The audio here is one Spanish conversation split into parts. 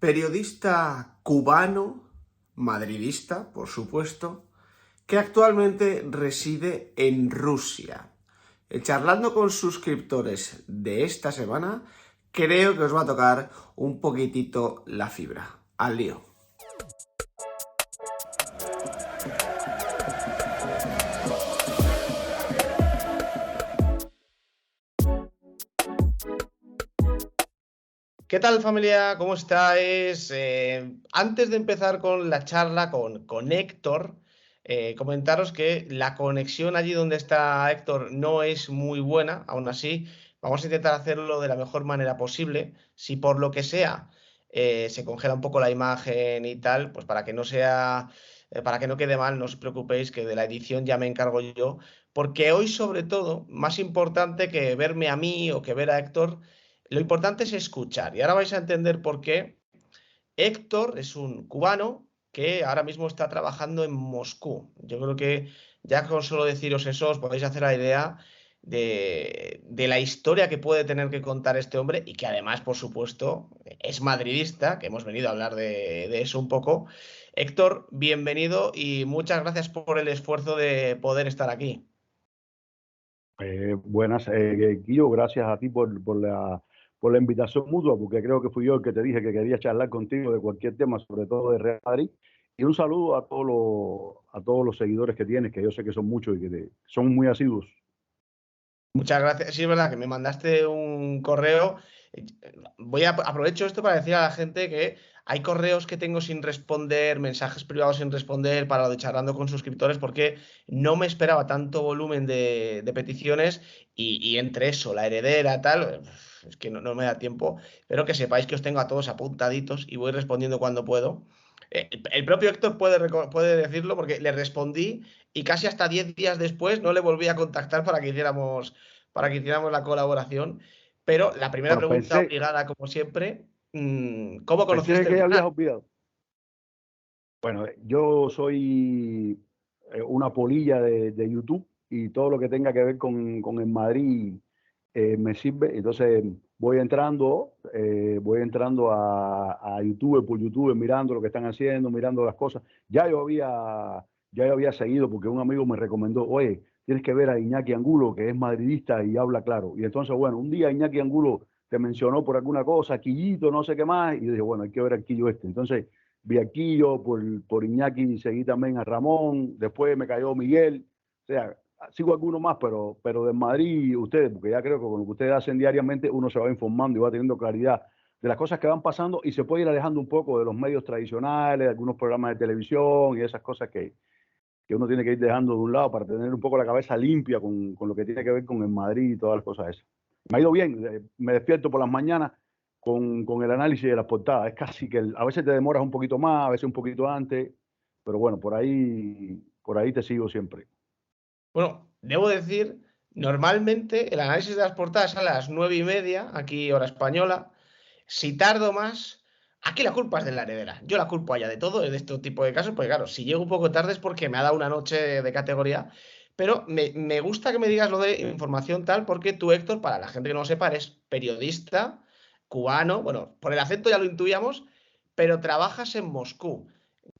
periodista cubano, madridista, por supuesto, que actualmente reside en Rusia. Charlando con suscriptores de esta semana, creo que os va a tocar un poquitito la fibra. Al lío. ¿Qué tal, familia? ¿Cómo estáis? Antes de empezar con la charla con Héctor, comentaros que la conexión allí donde está Héctor no es muy buena. Aún así, vamos a intentar hacerlo de la mejor manera posible. Si por lo que sea se congela un poco la imagen y tal, pues para que no sea, para que no quede mal, no os preocupéis que de la edición ya me encargo yo. Porque hoy, sobre todo, más importante que verme a mí o que ver a Héctor, lo importante es escuchar. Y ahora vais a entender por qué. Héctor es un cubano que ahora mismo está trabajando en Moscú. Yo creo que ya con solo deciros eso os podéis hacer la idea de la historia que puede tener que contar este hombre y que además, por supuesto, es madridista, que hemos venido a hablar de eso un poco. Héctor, bienvenido y muchas gracias por el esfuerzo de poder estar aquí. Buenas, Guillo, gracias a ti por la invitación mutua, porque creo que fui yo el que te dije que quería charlar contigo de cualquier tema, sobre todo de Real Madrid. Y un saludo a todos los seguidores que tienes, que yo sé que son muchos y que son muy asiduos. Muchas gracias. Sí, es verdad que me mandaste un correo. Aprovecho esto para decir a la gente que hay correos que tengo sin responder, mensajes privados sin responder para lo de charlando con suscriptores, porque no me esperaba tanto volumen de peticiones y entre eso, la heredera, tal, es que no me da tiempo. Pero que sepáis que os tengo a todos apuntaditos y voy respondiendo cuando puedo. El propio Héctor puede decirlo porque le respondí y casi hasta 10 días después no le volví a contactar para que hiciéramos la colaboración. Pero la primera Bueno, pregunta pensé, obligada, como siempre, ¿cómo pensé conociste que el ya habías canal? olvidado. Bueno, yo soy una polilla de YouTube y todo lo que tenga que ver con el Madrid me sirve. Entonces voy entrando a YouTube por YouTube, mirando lo que están haciendo, mirando las cosas. Ya yo había seguido porque un amigo me recomendó, oye, tienes que ver a Iñaki Angulo, que es madridista y habla claro. Y entonces, bueno, un día Iñaki Angulo te mencionó por alguna cosa, Quillito, no sé qué más, y yo dije, bueno, hay que ver a Quillo este. Entonces, vi a Quillo por Iñaki, seguí también a Ramón, después me cayó Miguel. O sea, sigo algunos más, pero de Madrid, ustedes, porque ya creo que con lo que ustedes hacen diariamente, uno se va informando y va teniendo claridad de las cosas que van pasando y se puede ir alejando un poco de los medios tradicionales, de algunos programas de televisión y esas cosas que uno tiene que ir dejando de un lado para tener un poco la cabeza limpia con lo que tiene que ver con el Madrid y todas las cosas esas. Me ha ido bien, me despierto por las mañanas con el análisis de las portadas. Es casi que a veces te demoras un poquito más, a veces un poquito antes, pero bueno, por ahí te sigo siempre. Bueno, debo decir, normalmente el análisis de las portadas es a las 9:30, aquí hora española. Si tardo más, aquí la culpa es de la heredera. Yo la culpo a ella de todo, de este tipo de casos, porque claro, si llego un poco tarde es porque me ha dado una noche de categoría. Pero me gusta que me digas lo de información tal, porque tú, Héctor, para la gente que no lo sepa, eres periodista cubano. Bueno, por el acento ya lo intuíamos, pero trabajas en Moscú.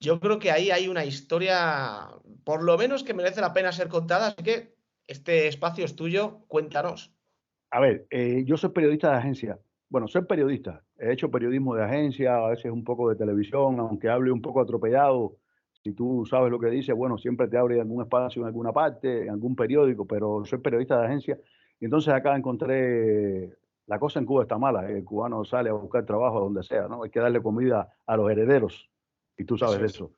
Yo creo que ahí hay una historia, por lo menos que merece la pena ser contada, así que este espacio es tuyo, cuéntanos. A ver, yo soy periodista de agencia. Bueno, soy periodista. He hecho periodismo de agencia, a veces un poco de televisión, aunque hable un poco atropellado. Si tú sabes lo que dice, bueno, siempre te abre algún espacio en alguna parte, en algún periódico, pero soy periodista de agencia. Y entonces acá encontré, la cosa en Cuba está mala. El cubano sale a buscar trabajo donde sea, ¿no? Hay que darle comida a los herederos. Y tú sabes Eso de es. eso.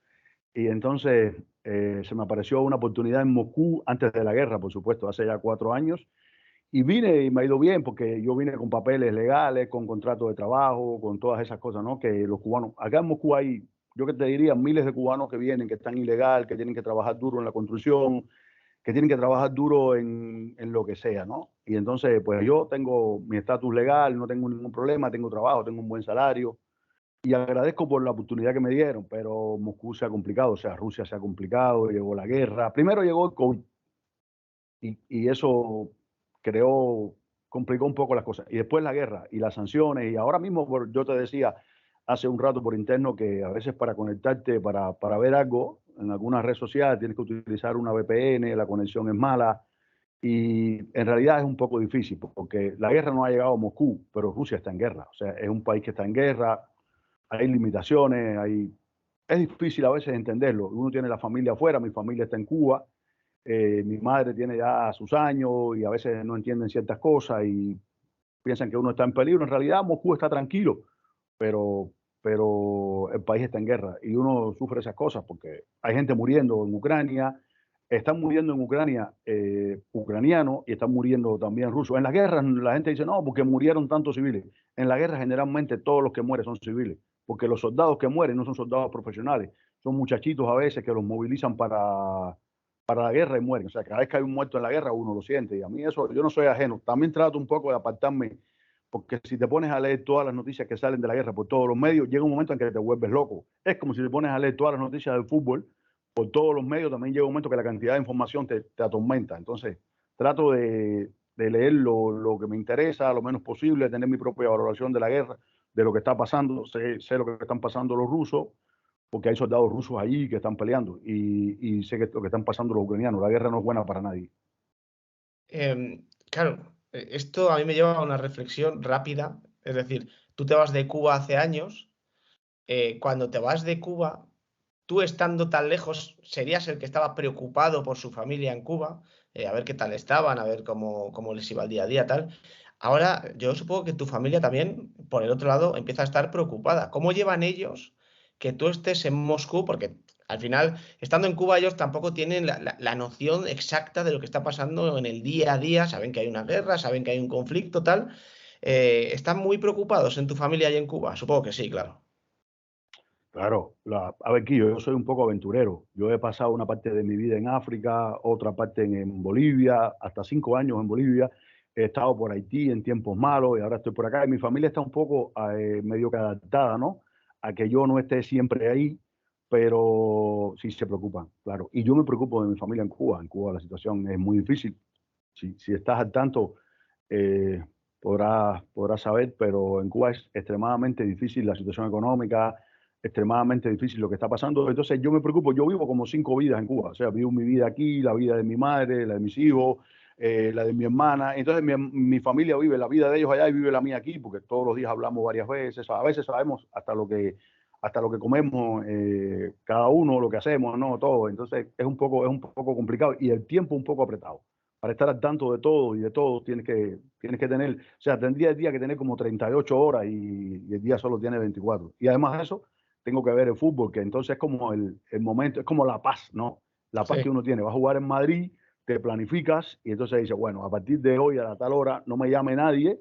Y entonces se me apareció una oportunidad en Moscú antes de la guerra, por supuesto, hace ya 4 años y vine y me ha ido bien porque yo vine con papeles legales, con contrato de trabajo, con todas esas cosas, ¿no? Que los cubanos, acá en Moscú hay, yo que te diría, miles de cubanos que vienen, que están ilegal, que tienen que trabajar duro en la construcción, que tienen que trabajar duro en lo que sea, ¿no? Y entonces, pues yo tengo mi estatus legal, no tengo ningún problema, tengo trabajo, tengo un buen salario y agradezco por la oportunidad que me dieron, pero Moscú se ha complicado, o sea, Rusia se ha complicado, llegó la guerra, primero llegó el COVID y eso creó, complicó un poco las cosas. Y después la guerra y las sanciones, y ahora mismo yo te decía, hace un rato por interno que a veces para conectarte, para ver algo en alguna red social, tienes que utilizar una VPN, la conexión es mala. Y en realidad es un poco difícil porque la guerra no ha llegado a Moscú, pero Rusia está en guerra. O sea, es un país que está en guerra, hay limitaciones, es difícil a veces entenderlo. Uno tiene la familia afuera, mi familia está en Cuba, mi madre tiene ya sus años y a veces no entienden ciertas cosas y piensan que uno está en peligro. En realidad Moscú está tranquilo, pero, pero el país está en guerra y uno sufre esas cosas porque hay gente muriendo en Ucrania, están muriendo en Ucrania ucranianos y están muriendo también rusos. En las guerras la gente dice, no, porque murieron tantos civiles. En la guerra generalmente todos los que mueren son civiles, porque los soldados que mueren no son soldados profesionales, son muchachitos a veces que los movilizan para la guerra y mueren. O sea, cada vez que hay un muerto en la guerra uno lo siente y a mí eso, yo no soy ajeno. También trato un poco de apartarme porque si te pones a leer todas las noticias que salen de la guerra por todos los medios, llega un momento en que te vuelves loco. Es como si te pones a leer todas las noticias del fútbol por todos los medios, también llega un momento que la cantidad de información te atormenta. Entonces, trato de leer lo que me interesa, lo menos posible, tener mi propia valoración de la guerra, de lo que está pasando. Sé lo que están pasando los rusos, porque hay soldados rusos allí que están peleando, y sé que lo que están pasando los ucranianos. La guerra no es buena para nadie. Claro, esto a mí me lleva a una reflexión rápida. Es decir, tú te vas de Cuba hace años. Cuando te vas de Cuba, tú estando tan lejos, serías el que estaba preocupado por su familia en Cuba, a ver qué tal estaban, a ver cómo les iba el día a día, tal. Ahora, yo supongo que tu familia también, por el otro lado, empieza a estar preocupada. ¿Cómo llevan ellos que tú estés en Moscú? Porque al final, estando en Cuba, ellos tampoco tienen la noción exacta de lo que está pasando en el día a día. Saben que hay una guerra, saben que hay un conflicto, tal. ¿Están muy preocupados en tu familia y en Cuba? Supongo que sí, claro. Claro, a ver, Quillo, yo soy un poco aventurero. Yo he pasado una parte de mi vida en África, otra parte en Bolivia, hasta 5 años en Bolivia. He estado por Haití en tiempos malos y ahora estoy por acá. Y mi familia está un poco medio que adaptada, ¿no? A que yo no esté siempre ahí, pero sí se preocupan, claro. Y yo me preocupo de mi familia en Cuba. En Cuba la situación es muy difícil. Si estás al tanto, eh, podrás saber, pero en Cuba es extremadamente difícil la situación económica, extremadamente difícil lo que está pasando. Entonces yo me preocupo, yo vivo como 5 vidas en Cuba, o sea, vivo mi vida aquí, la vida de mi madre, la de mis hijos, la de mi hermana. Entonces mi familia vive la vida de ellos allá y vive la mía aquí, porque todos los días hablamos varias veces, a veces sabemos hasta lo que comemos, cada uno, lo que hacemos, ¿no? Todo. Entonces es un poco complicado y el tiempo un poco apretado. Para estar al tanto de todo y de todo tienes que tener, o sea, tendría el día que tener como 38 horas y el día solo tiene 24. Y además de eso, tengo que ver el fútbol, que entonces es como el momento, es como la paz, ¿no? La paz que Sí. uno tiene. Va a jugar en Madrid, te planificas y entonces dices, bueno, a partir de hoy a la tal hora no me llame nadie,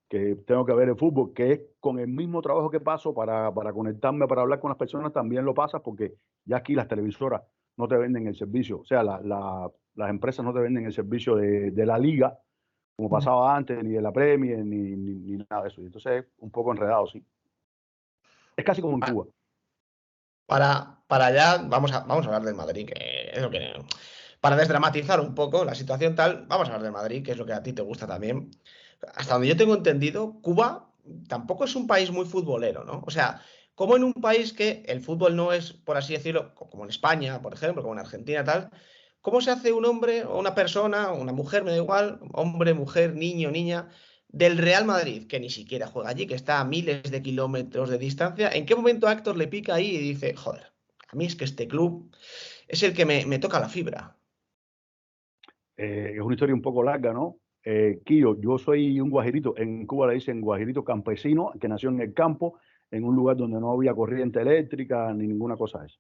que tengo que ver el fútbol, que es con el mismo trabajo que paso para conectarme, para hablar con las personas, también lo pasas porque ya aquí las televisoras no te venden el servicio, o sea, las empresas no te venden el servicio de la liga, como Ujú. pasaba antes, ni de la Premier, ni nada de eso. Y entonces es un poco enredado, sí. Es casi como en Pa- Cuba. para allá, vamos a hablar del Madrid, que es lo que. Para desdramatizar un poco la situación tal, vamos a hablar del Madrid, que es lo que a ti te gusta también. Hasta donde yo tengo entendido, Cuba tampoco es un país muy futbolero, ¿no? O sea, como en un país que el fútbol no es, por así decirlo, como en España, por ejemplo, como en Argentina, tal, ¿cómo se hace un hombre o una persona, una mujer, me da igual, hombre, mujer, niño, niña, del Real Madrid, que ni siquiera juega allí, que está a miles de kilómetros de distancia? ¿En qué momento a Héctor le pica ahí y dice, joder, a mí es que este club es el que me toca la fibra? Es una historia un poco larga, ¿no? Quillo, yo soy un guajirito, en Cuba le dicen guajirito campesino, que nació en el campo, en un lugar donde no había corriente eléctrica ni ninguna cosa de eso.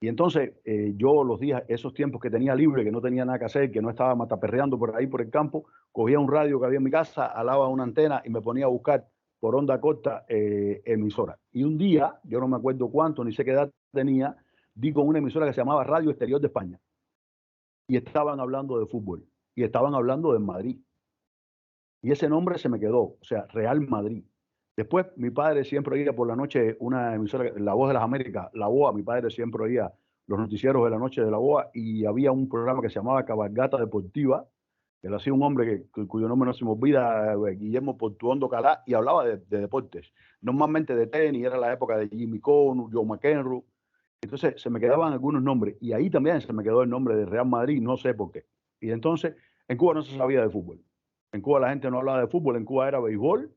Y entonces yo los días, esos tiempos que tenía libre, que no tenía nada que hacer, que no estaba mataperreando por ahí por el campo, cogía un radio que había en mi casa, alaba una antena y me ponía a buscar por onda corta emisora. Y un día, yo no me acuerdo cuánto, ni sé qué edad tenía, di con una emisora que se llamaba Radio Exterior de España y estaban hablando de fútbol y estaban hablando de Madrid. Y ese nombre se me quedó, o sea, Real Madrid. Después mi padre siempre oía por la noche una emisora, La Voz de las Américas, La BOA. Mi padre siempre oía los noticieros de la noche de La BOA y había un programa que se llamaba Cabalgata Deportiva, Él ha sido un hombre cuyo nombre no se me olvida, Guillermo Portuondo Calá, y hablaba de deportes. Normalmente de tenis, era la época de Jimmy Connor, Joe McEnroe. Entonces se me quedaban algunos nombres. Y ahí también se me quedó el nombre de Real Madrid, no sé por qué. Y entonces, en Cuba no se sabía de fútbol. En Cuba la gente no hablaba de fútbol, en Cuba era béisbol.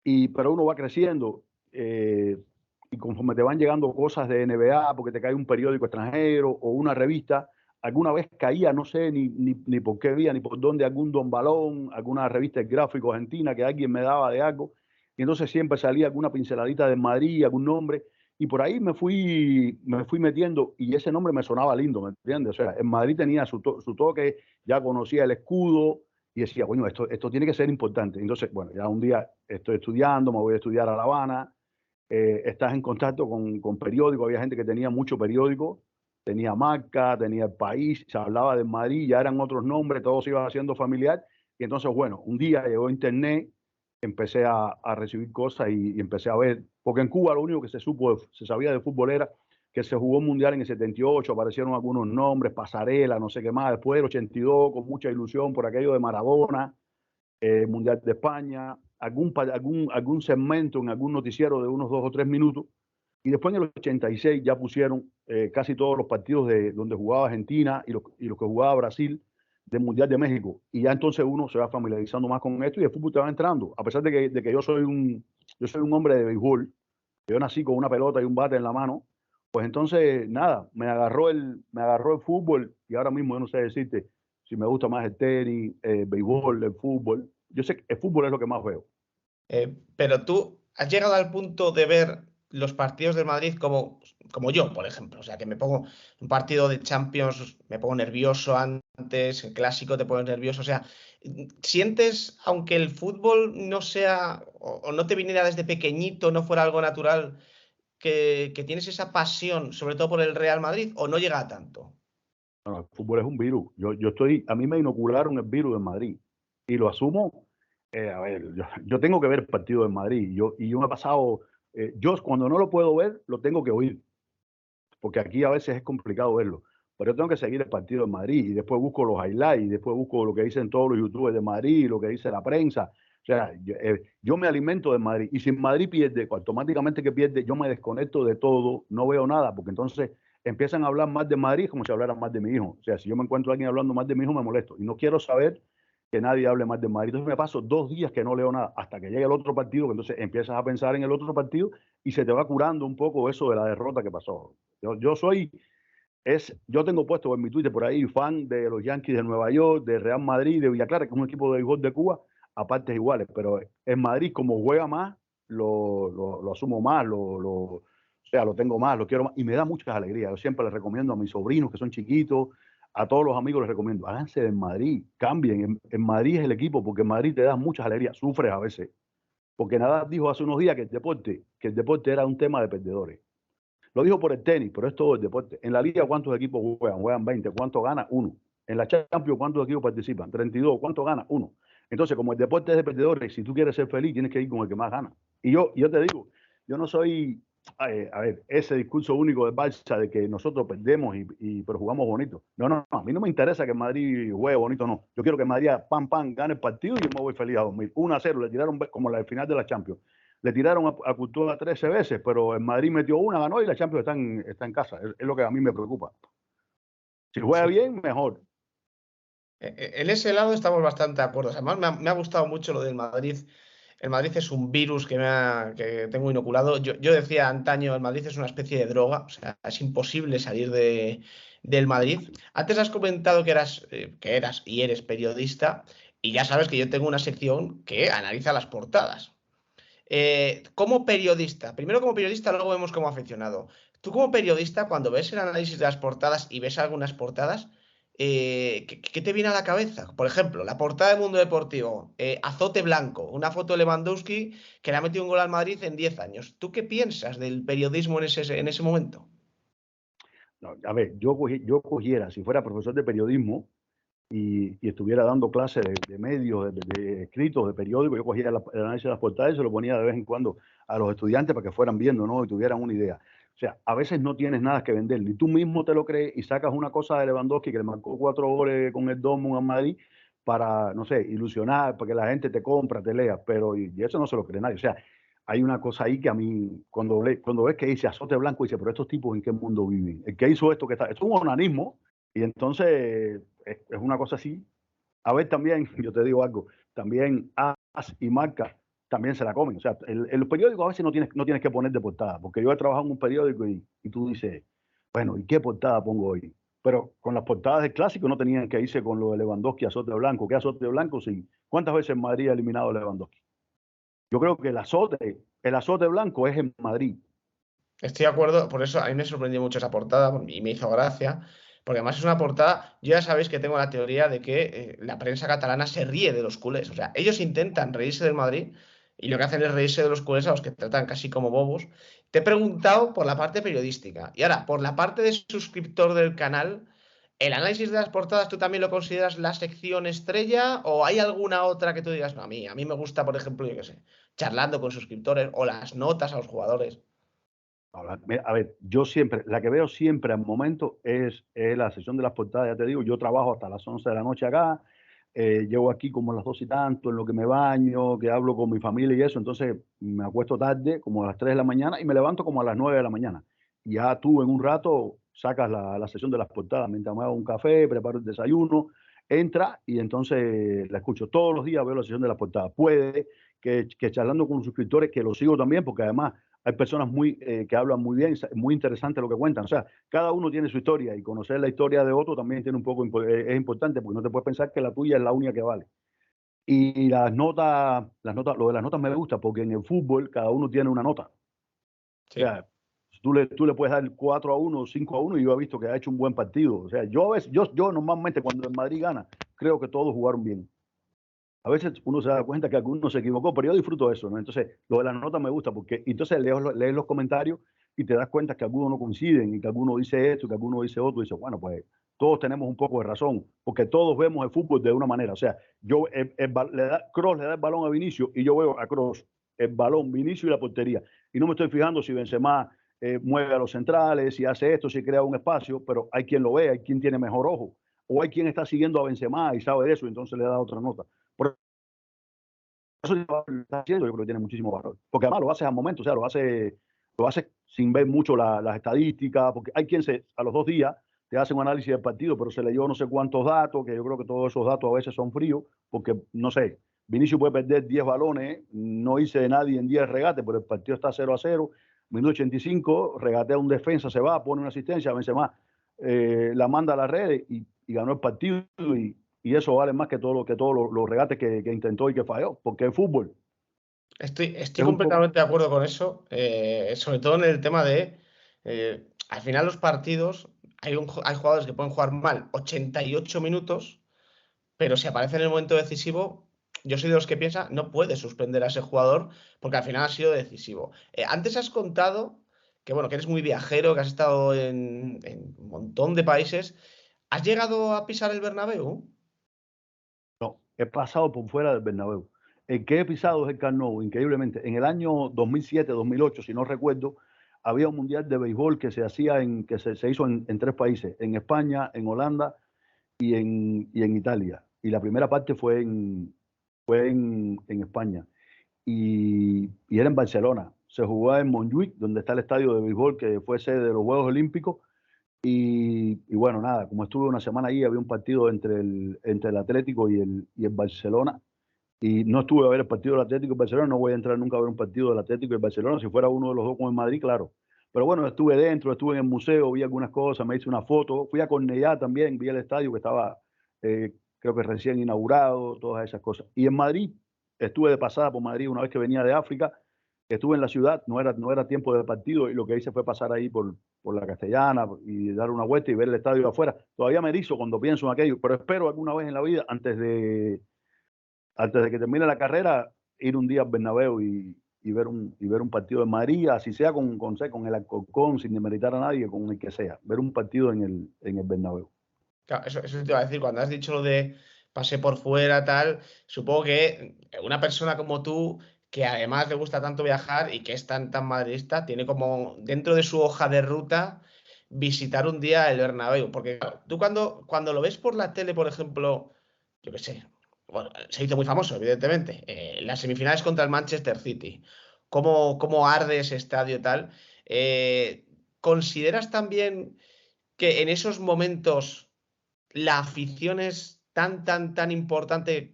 Pero uno va creciendo y conforme te van llegando cosas de NBA, porque te cae un periódico extranjero o una revista, alguna vez caía, no sé ni por qué vía, ni por dónde, algún Don Balón, alguna revista de gráfico argentina que alguien me daba de algo, y entonces siempre salía alguna pinceladita de Madrid, algún nombre, y por ahí me fui metiendo, y ese nombre me sonaba lindo, ¿me entiendes? O sea, en Madrid tenía su toque, ya conocía el escudo, y decía, bueno, esto tiene que ser importante. Entonces, bueno, ya un día estoy estudiando, me voy a estudiar a La Habana, estás en contacto con periódicos, había gente que tenía mucho periódico, tenía Marca, tenía El País, se hablaba de Madrid, ya eran otros nombres, todo se iba haciendo familiar, y entonces, bueno, un día llegó internet, empecé a recibir cosas y empecé a ver, porque en Cuba lo único que se sabía de fútbol era que se jugó un mundial en el 78, aparecieron algunos nombres, Pasarela, no sé qué más, después del 82, con mucha ilusión por aquello de Maradona, Mundial de España, algún segmento en algún noticiero de unos 2 o 3 minutos, y después en el 86 ya pusieron casi todos los partidos de donde jugaba Argentina y los que jugaba Brasil del Mundial de México, y ya entonces uno se va familiarizando más con esto y el fútbol te va entrando, a pesar de que yo soy un hombre de béisbol, yo nací con una pelota y un bate en la mano, pues entonces nada, me agarró el fútbol y ahora mismo yo no sé decirte si me gusta más el tenis, el béisbol, el fútbol. Yo sé que el fútbol es lo que más veo. Pero tú has llegado al punto de ver los partidos del Madrid como yo, por ejemplo. O sea, que me pongo un partido de Champions, me pongo nervioso antes, el clásico te pones nervioso. O sea, ¿sientes, aunque el fútbol no sea o no te viniera desde pequeñito, no fuera algo natural, que tienes esa pasión, sobre todo por el Real Madrid, o no llega a tanto? No, el fútbol es un virus. A mí me inocularon el virus en Madrid y lo asumo. A ver, yo tengo que ver el partido de Madrid y yo me he pasado, yo cuando no lo puedo ver, lo tengo que oír, porque aquí a veces es complicado verlo. Pero yo tengo que seguir el partido de Madrid y después busco los highlights, y después busco lo que dicen todos los youtubers de Madrid, lo que dice la prensa. O sea, yo me alimento de Madrid y si Madrid pierde, automáticamente que pierde, yo me desconecto de todo, no veo nada, porque entonces empiezan a hablar más de Madrid como si hablaran más de mi hijo. O sea, si yo me encuentro a alguien hablando más de mi hijo, me molesto y no quiero saber que nadie hable más de Madrid. Entonces me paso 2 días que no leo nada hasta que llegue el otro partido, que entonces empiezas a pensar en el otro partido y se te va curando un poco eso de la derrota que pasó. Yo tengo puesto en mi Twitter por ahí fan de los Yankees de Nueva York, de Real Madrid, de Villa Clara, que es un equipo de béisbol de Cuba, a partes iguales. Pero en Madrid, como juega más, lo asumo más, o sea, lo tengo más, lo quiero más y me da muchas alegrías. Yo siempre les recomiendo a mis sobrinos que son chiquitos, a todos los amigos les recomiendo, háganse en Madrid, cambien. En Madrid es el equipo, porque en Madrid te da muchas alegrías, sufres a veces. Porque Nadal dijo hace unos días que el deporte era un tema de perdedores. Lo dijo por el tenis, pero es todo el deporte. En la liga, ¿cuántos equipos juegan? Juegan 20. ¿Cuánto gana? Uno. En la Champions, ¿cuántos equipos participan? 32. ¿Cuánto gana? Uno. Entonces, como el deporte es de perdedores, si tú quieres ser feliz, tienes que ir con el que más gana. Y yo te digo, yo no soy, a ver, ese discurso único de Barça de que nosotros perdemos pero jugamos bonito. No, no, no, a mí no me interesa que Madrid juegue bonito, no. Yo quiero que Madrid, pam, pam, gane el partido y yo me voy feliz a dormir. 1-0, le tiraron como la final de la Champions. Le tiraron a Courtois 13 veces, pero en Madrid metió una, ganó y la Champions está en casa. Es lo que a mí me preocupa. Si juega Sí. bien, mejor. En ese lado estamos bastante de acuerdo. Además, me ha gustado mucho lo del Madrid. El Madrid es un virus que tengo inoculado. Yo decía antaño, el Madrid es una especie de droga, o sea, es imposible salir del Madrid. Antes has comentado que eras y eres periodista, y ya sabes que yo tengo una sección que analiza las portadas. Como periodista, primero como periodista, luego vemos como aficionado. Tú como periodista, cuando ves el análisis de las portadas y ves algunas portadas, ¿qué te viene a la cabeza? Por ejemplo, la portada de Mundo Deportivo, azote blanco, una foto de Lewandowski que le ha metido un gol al Madrid en 10 años. ¿Tú qué piensas del periodismo en ese momento? No, a ver, yo cogiera, si fuera profesor de periodismo y estuviera dando clases de medios, de escritos, de periódicos, yo cogía el análisis de las portadas y se lo ponía de vez en cuando a los estudiantes para que fueran viendo, ¿no? Y tuvieran una idea. O sea, a veces no tienes nada que vender, ni tú mismo te lo crees y sacas una cosa de Lewandowski que le marcó 4 goles con el Dortmund a Madrid, para, no sé, ilusionar, para que la gente te compra, te lea, pero y eso no se lo cree nadie. O sea, hay una cosa ahí que a mí, cuando ves que dice Azote Blanco, dice, pero estos tipos en qué mundo viven. El que hizo esto, esto es un onanismo, y entonces es una cosa así. A ver, también, yo te digo algo, también As y Marca también se la comen. O sea, el periódico a veces no tienes que poner de portada, porque yo he trabajado en un periódico y tú dices, bueno, ¿y qué portada pongo hoy? Pero con las portadas del clásico no tenían que irse con lo de Lewandowski, Azote Blanco. ¿Qué Azote Blanco? Sí. ¿Cuántas veces Madrid ha eliminado a Lewandowski? Yo creo que el azote blanco es en Madrid. Estoy de acuerdo, por eso a mí me sorprendió mucho esa portada y me hizo gracia, porque además es una portada, yo ya sabéis que tengo la teoría de que la prensa catalana se ríe de los culés, o sea, ellos intentan reírse del Madrid y lo que hacen es reírse de los culés a los que tratan casi como bobos. Te he preguntado por la parte periodística y ahora, por la parte de suscriptor del canal, ¿el análisis de las portadas tú también lo consideras la sección estrella o hay alguna otra que tú digas, no, a mí me gusta, por ejemplo, yo qué sé, charlando con suscriptores o las notas a los jugadores? A ver, yo siempre, la que veo siempre al momento es la sesión de las portadas, ya te digo, yo trabajo hasta las 11 de la noche acá, llego aquí como a las 2 y tanto, en lo que me baño, que hablo con mi familia y eso, entonces me acuesto tarde, como a las 3 de la mañana, y me levanto como a las 9 de la mañana. Y ya tú en un rato sacas la sesión de las portadas, mientras me hago un café, preparo el desayuno, entra y entonces la escucho. Todos los días veo la sesión de las portadas. Puede que charlando con los suscriptores, que lo sigo también, porque además hay personas que hablan muy bien, muy interesante lo que cuentan. O sea, cada uno tiene su historia y conocer la historia de otro también tiene un poco, es importante porque no te puedes pensar que la tuya es la única que vale. Y lo de las notas me gusta porque en el fútbol cada uno tiene una nota. O Sí. sea, tú le puedes dar 4-1, 5-1 y yo he visto que ha hecho un buen partido. O sea, yo normalmente cuando el Madrid gana, creo que todos jugaron bien. A veces uno se da cuenta que alguno se equivocó, pero yo disfruto eso, ¿no? Entonces, lo de la nota me gusta porque entonces lees los comentarios y te das cuenta que algunos no coinciden y que alguno dice esto, que alguno dice otro, y dices, bueno, pues todos tenemos un poco de razón, porque todos vemos el fútbol de una manera. O sea, Kroos le da el balón a Vinicius y yo veo a Kroos, el balón, Vinicius y la portería. Y no me estoy fijando si Benzema mueve a los centrales, si hace esto, si crea un espacio, pero hay quien lo ve, hay quien tiene mejor ojo, o hay quien está siguiendo a Benzema y sabe de eso, y entonces le da otra nota. Por eso está haciendo, yo creo que tiene muchísimo valor. Porque además lo hace al momento, o sea, lo hace sin ver mucho las estadísticas, porque hay quien a los 2 días te hace un análisis del partido, pero se leyó no sé cuántos datos, que yo creo que todos esos datos a veces son fríos, porque, no sé, Vinicius puede perder 10 balones, no hice de nadie en 10 regates, pero el partido está 0-0, minuto 85, regatea un defensa, se va, pone una asistencia, vence más, la manda a las redes y ganó el partido y eso vale más que todos los regates que intentó y que falló, porque es fútbol. Estoy Es un poco, completamente de acuerdo con eso, sobre todo en el tema de, al final los partidos, hay jugadores que pueden jugar mal 88 minutos, pero si aparece en el momento decisivo, yo soy de los que piensa, no puedes suspender a ese jugador porque al final ha sido decisivo. Antes has contado que, bueno, que eres muy viajero, que has estado en un montón de países. ¿Has llegado a pisar el Bernabéu? no, he pasado por fuera del Bernabéu. El que he pisado es el Camp Nou, increíblemente. En el año 2007, 2008, si no recuerdo, había un mundial de béisbol que se hizo en 3 países, en España, en Holanda y en Italia. Y la primera parte fue en España. Y era en Barcelona. Se jugaba en Montjuic, donde está el estadio de béisbol que fue sede de los Juegos Olímpicos. Y bueno, nada, como estuve una semana ahí, había un partido entre el Atlético y el Barcelona. Y no estuve a ver el partido del Atlético y el Barcelona, no voy a entrar nunca a ver un partido del Atlético y el Barcelona. Si fuera uno de los dos con el Madrid, claro. Pero bueno, estuve dentro, estuve en el museo, vi algunas cosas, me hice una foto. Fui a Cornellá también, vi el estadio que estaba, creo que recién inaugurado, todas esas cosas. Y en Madrid, estuve de pasada por Madrid una vez que venía de África, estuve en la ciudad, no era tiempo de partido y lo que hice fue pasar ahí por la Castellana y dar una vuelta y ver el estadio de afuera. Todavía me erizo cuando pienso en aquello, pero espero alguna vez en la vida, antes de que termine la carrera, ir un día al Bernabéu y ver un partido de Madrid, así sea con el Alcorcón, sin demeritar a nadie, con el que sea, ver un partido en el Bernabéu. Claro, eso te iba a decir, cuando has dicho lo de pasé por fuera, tal, supongo que una persona como tú, que además le gusta tanto viajar y que es tan madridista, tiene como dentro de su hoja de ruta visitar un día el Bernabéu. Porque claro, tú cuando lo ves por la tele, por ejemplo, yo qué sé, bueno, se hizo muy famoso, evidentemente. Las semifinales contra el Manchester City. ¿Cómo arde ese estadio y tal? ¿Consideras también que en esos momentos la afición es tan importante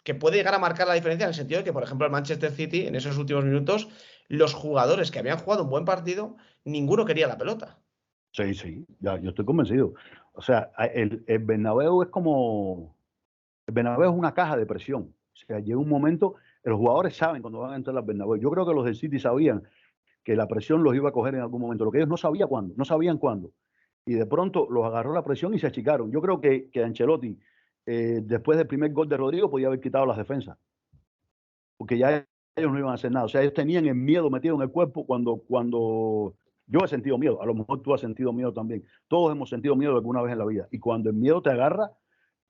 que puede llegar a marcar la diferencia en el sentido de que, por ejemplo, el Manchester City, en esos últimos minutos, los jugadores que habían jugado un buen partido, ninguno quería la pelota? Sí, sí, ya, yo estoy convencido. O sea, el Bernabéu es como, el Bernabéu es una caja de presión. O sea, llega un momento, los jugadores saben cuando van a entrar al Bernabéu. Yo creo que los del City sabían que la presión los iba a coger en algún momento, lo que ellos no sabían cuándo, no sabían cuándo. Y de pronto los agarró la presión y se achicaron. Yo creo que Ancelotti, después del primer gol de Rodrigo, podía haber quitado las defensas, porque ya ellos no iban a hacer nada. O sea, ellos tenían el miedo metido en el cuerpo cuando yo he sentido miedo, a lo mejor tú has sentido miedo también. Todos hemos sentido miedo alguna vez en la vida. Y cuando el miedo te agarra,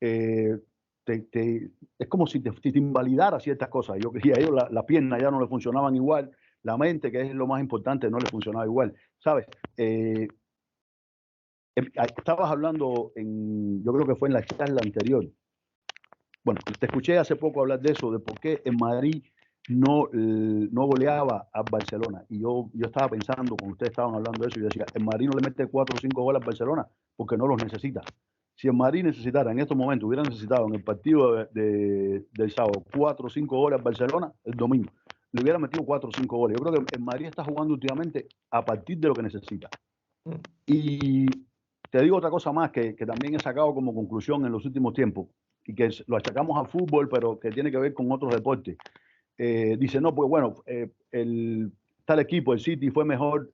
eh, es como si te invalidara ciertas cosas. Y a ellos la pierna ya no le funcionaban igual, la mente, que es lo más importante, no le funcionaba igual. ¿Sabes? Estabas hablando, yo creo que fue en la charla anterior. Bueno, te escuché hace poco hablar de eso, de por qué en Madrid no goleaba a Barcelona. Y yo estaba pensando, cuando ustedes estaban hablando de eso, y decía, en Madrid no le mete 4 o 5 goles a Barcelona porque no los necesita. Si en Madrid necesitara, en estos momentos, hubiera necesitado en el partido del sábado 4 o 5 goles a Barcelona, el domingo, le hubiera metido 4 o 5 goles. Yo creo que en Madrid está jugando últimamente a partir de lo que necesita. Y te digo otra cosa más que también he sacado como conclusión en los últimos tiempos y que lo achacamos al fútbol, pero que tiene que ver con otros deportes. Dice, no, pues bueno, tal equipo, el City, fue mejor,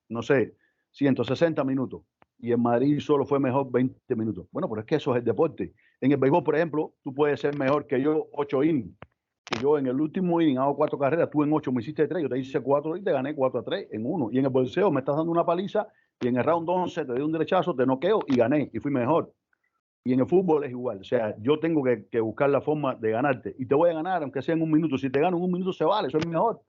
no sé, 160 minutos y en Madrid solo fue mejor 20 minutos. Bueno, pero es que eso es el deporte. En el béisbol, por ejemplo, tú puedes ser mejor que yo 8 innings. Y yo en el último inning hago 4 carreras, tú en 8 me hiciste 3, yo te hice 4 y te gané 4-3 en uno. Y en el boxeo me estás dando una paliza y en el round 11 te doy un derechazo, te noqueo y gané y fui mejor. Y en el fútbol es igual. O sea, yo tengo que buscar la forma de ganarte. Y te voy a ganar, aunque sea en un minuto. Si te gano en un minuto, se vale, eso es mejor.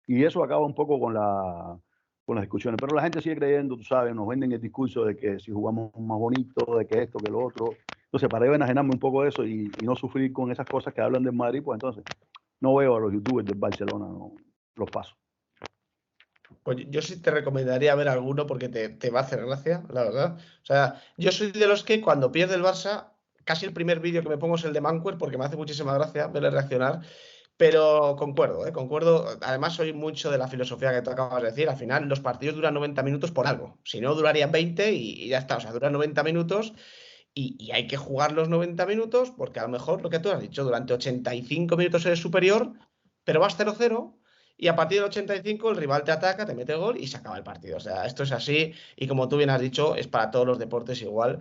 Y eso acaba un poco con las discusiones. Pero la gente sigue creyendo, tú sabes, nos venden el discurso de que si jugamos más bonito, de que esto, que lo otro. Entonces, para yo enajenarme un poco de eso y no sufrir con esas cosas que hablan del Madrid, pues entonces no veo a los youtubers del Barcelona, no, los paso. Pues yo sí te recomendaría ver alguno porque te va a hacer gracia, la verdad. O sea, yo soy de los que cuando pierde el Barça, casi el primer vídeo que me pongo es el de Manquer porque me hace muchísima gracia verle reaccionar. Pero concuerdo, ¿eh? Concuerdo. Además, soy mucho de la filosofía que tú acabas de decir. Al final, los partidos duran 90 minutos por algo. Si no, durarían 20 y ya está. O sea, duran 90 minutos y hay que jugar los 90 minutos porque a lo mejor lo que tú has dicho, durante 85 minutos eres superior, pero vas 0-0 y a partir del 85 el rival te ataca, te mete gol y se acaba el partido. O sea, esto es así y como tú bien has dicho, es para todos los deportes igual.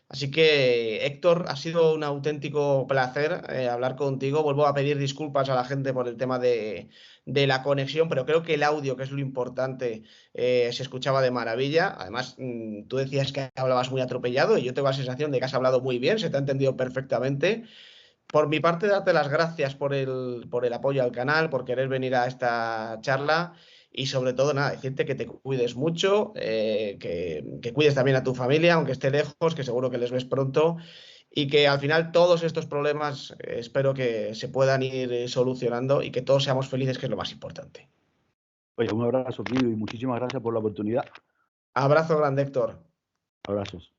Así que, Héctor, ha sido un auténtico placer hablar contigo. Vuelvo a pedir disculpas a la gente por el tema de la conexión, pero creo que el audio, que es lo importante, se escuchaba de maravilla. Además, tú decías que hablabas muy atropellado y yo tengo la sensación de que has hablado muy bien, se te ha entendido perfectamente. Por mi parte, darte las gracias por el apoyo al canal, por querer venir a esta charla y sobre todo, nada, decirte que te cuides mucho, que cuides también a tu familia, aunque esté lejos, que seguro que les ves pronto y que al final todos estos problemas espero que se puedan ir solucionando y que todos seamos felices, que es lo más importante. Oye, un abrazo, Kido, y muchísimas gracias por la oportunidad. Abrazo grande, Héctor. Abrazos.